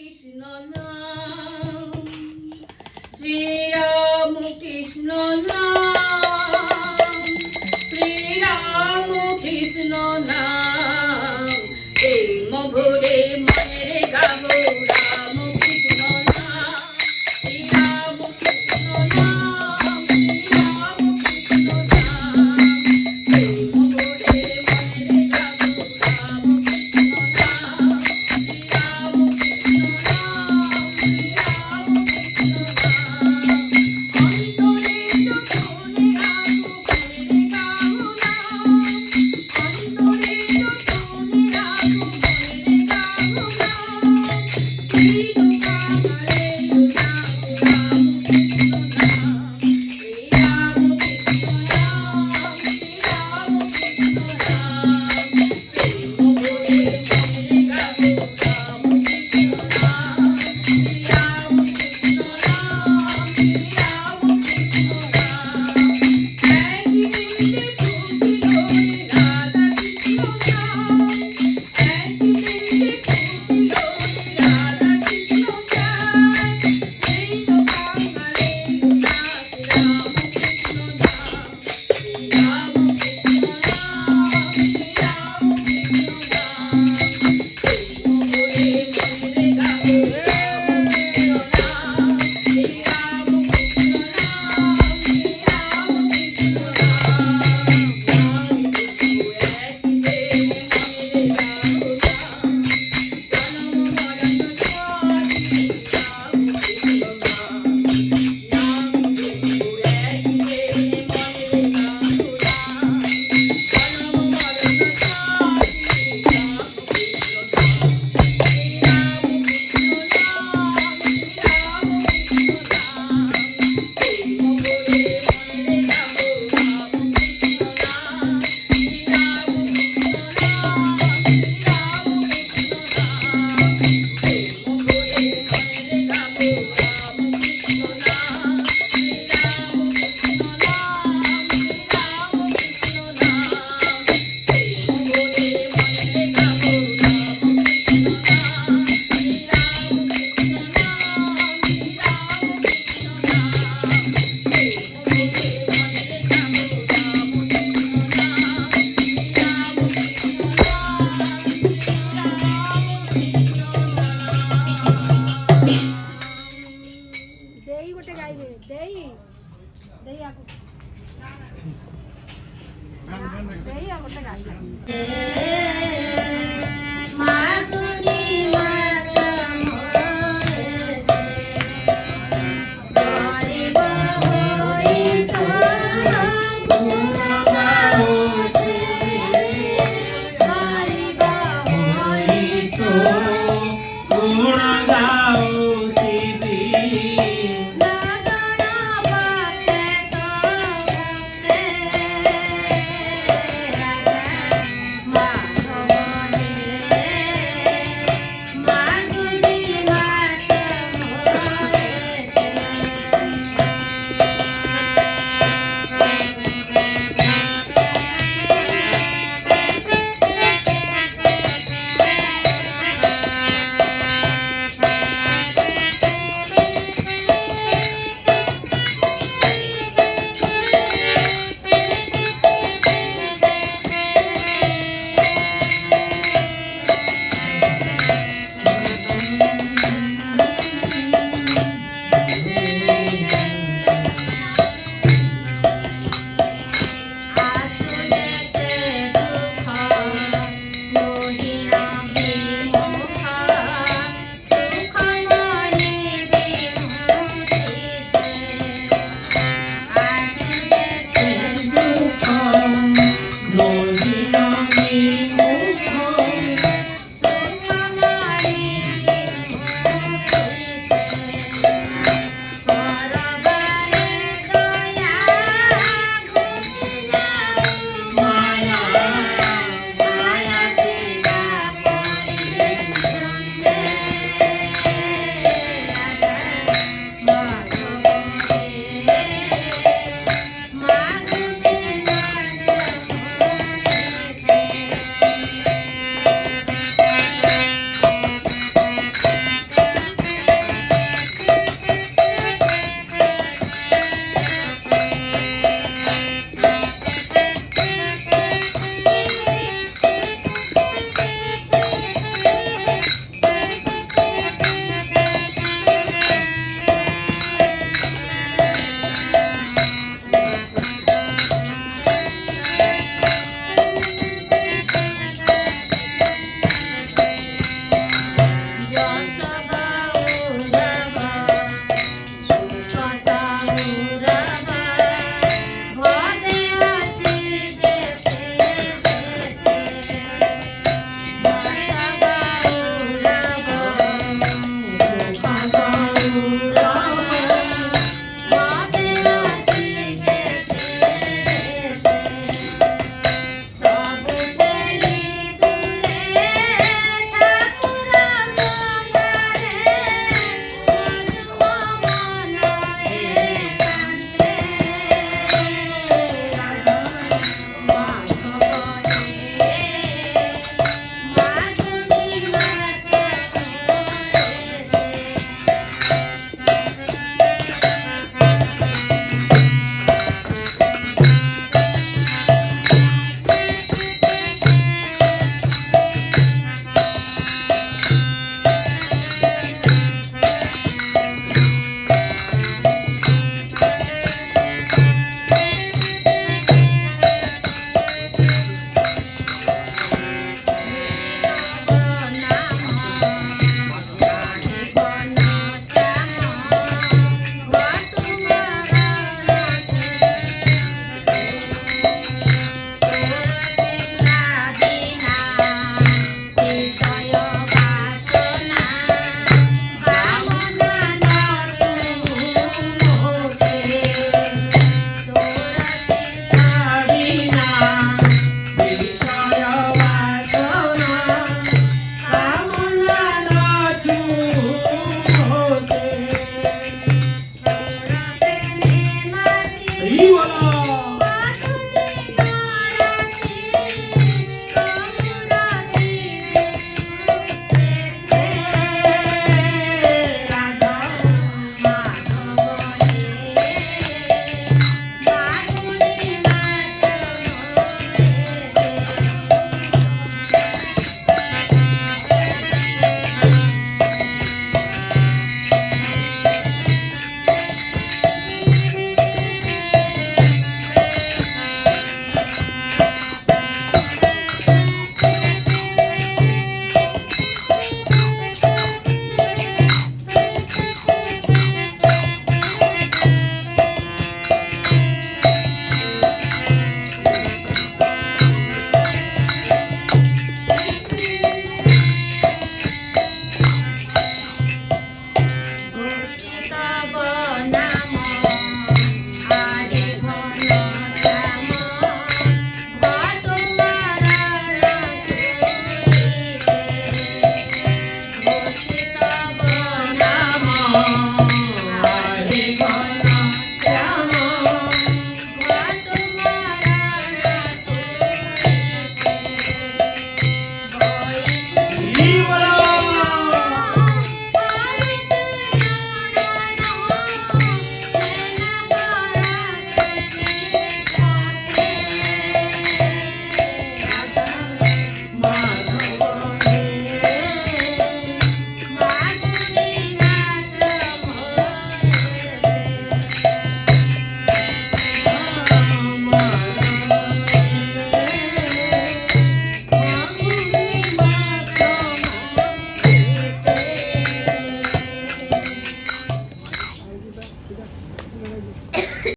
কৃষ্ণ নাম, শ্রীরাম কৃষ্ণ নাম, শ্রীরাম কৃষ্ণ নাম, প্রেম ভরে মনে গাবো রাম কৃষ্ণ নাম, শ্রীরাম কৃষ্ণ নাম, শ্রীরাম কৃষ্ণ নাম, প্রেম ভরে মনে গাবো রাম কৃষ্ণ নাম, শ্রীরাম কৃষ্ণ নাম, শ্রীরাম কৃষ্ণ নাম, অন্তরে যতনে রাখো মনে গাবো নাম, অন্তরে যতনে রাখো মনে গাবো নাম, শ্রীরাম কাঙালে রাম কৃষ্ণ নাম, শ্রীরাম কৃষ্ণ নাম, শ্রীরাম কৃষ্ণ নাম, প্রেম ভরে মনে গাবো রাম কৃষ্ণ নাম, শ্রীরাম কৃষ্ণ নাম, শ্রীরাম কৃষ্ণ নাম, একই বৃন্দে ফুটিল রাধা কৃষ্ণ নাম, একই বৃন্দে ফুটিল রাধা কৃষ্ণ চায়, এই তো বাঙালি উদাস রাম কৃষ্ণ নাম, শ্রীরাম কৃষ্ণ নাম, শ্রীরাম কৃষ্ণ নাম, প্রেম ভরে মনে গাবো রাম কৃষ্ণ নাম, শ্রীরাম কৃষ্ণ নাম, শ্রীরাম কৃষ্ণ নাম, নামি দুঃখ একই প্রেমে মনে গাবো নাম, জনম মরণ ছয় রাম কৃষ্ণ নাম, নামি দুঃখ একই প্রেমে মনে গাবো নাম, জনম মরণ ছয় রাম কৃষ্ণ নাম, শ্রীরাম কৃষ্ণ নাম, শ্রীরাম কৃষ্ণ নাম, প্রেম ভরে মনে গাবো রাম কৃষ্ণ নাম, শ্রীরাম কৃষ্ণ নাম, শ্রীরাম কৃষ্ণ নাম, প্রেম ভরে মনে গাবো রাম কৃষ্ণ নাম, শ্রীরাম কৃষ্ণ নাম, শ্রীরাম কৃষ্ণ নাম, প্রেম ভরে মনে গাবো রাম কৃষ্ণ নাম, শ্রীরাম কৃষ্ণ নাম, শ্রীরাম কৃষ্ণ নাম, প্রেম ভরে মনে গাবো রাম কৃষ্ণ নাম, শ্রীরাম কৃষ্ণ নাম, শ্রীরাম কৃষ্ণ নাম। দেই গোটে গাইবে দেই দেই আগু দেই আর গোটে গাইবে गुण गाओ